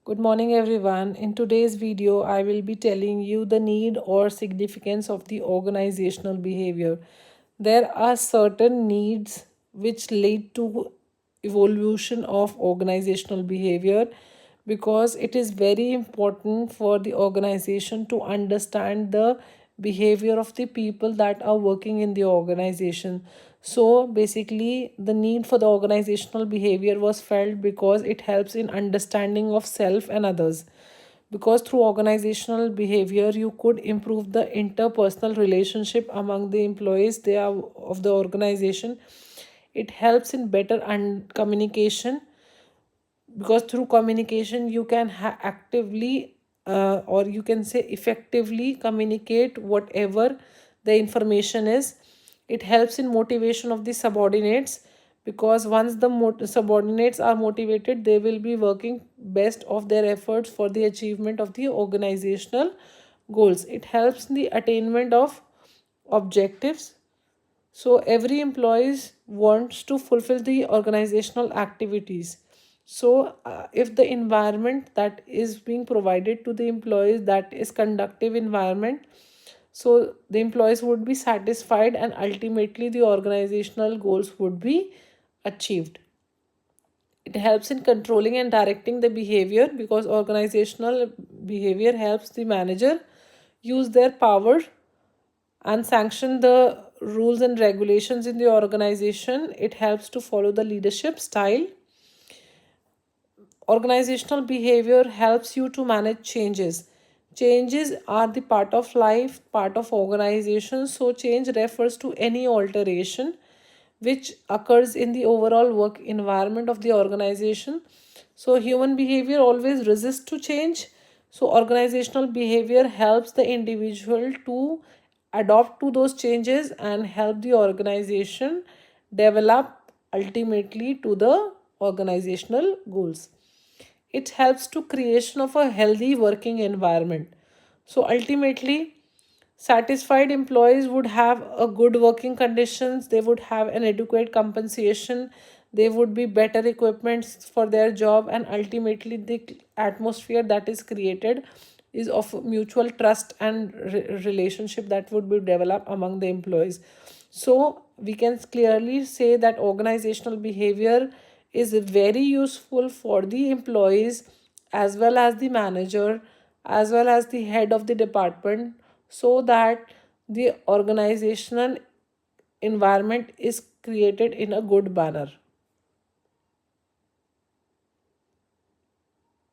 Good morning, everyone. In today's video, I will be telling you the need or significance of the organizational behavior. There are certain needs which lead to evolution of organizational behavior because it is very important for the organization to understand the behavior of the people that are working in the organization. So basically the need for the organizational behavior was felt because it helps in understanding of self and others, because through organizational behavior you could improve the interpersonal relationship among the employees they are of the organization. It helps in better communication, because through communication you can actively or you can say effectively communicate whatever the information is. It helps in motivation of the subordinates, because once the subordinates are motivated they will be working best of their efforts for the achievement of the organizational goals. It helps in the attainment of objectives, so every employee wants to fulfill the organizational activities. So if the environment that is being provided to the employees, that is conductive environment, so the employees would be satisfied and ultimately the organizational goals would be achieved. It helps in controlling and directing the behavior, because organizational behavior helps the manager use their power and sanction the rules and regulations in the organization. It helps to follow the leadership style. Organizational behavior helps you to manage changes. Changes are the part of life, part of organization. So change refers to any alteration which occurs in the overall work environment of the organization. So human behavior always resists to change. So organizational behavior helps the individual to adopt to those changes and help the organization develop ultimately to the organizational goals. It helps to creation of a healthy working environment. So ultimately satisfied employees would have a good working conditions, they would have an adequate compensation, they would be better equipments for their job, and ultimately the atmosphere that is created is of mutual trust and relationship that would be developed among the employees. So we can clearly say that organizational behavior is very useful for the employees as well as the manager as well as the head of the department, so that the organizational environment is created in a good manner.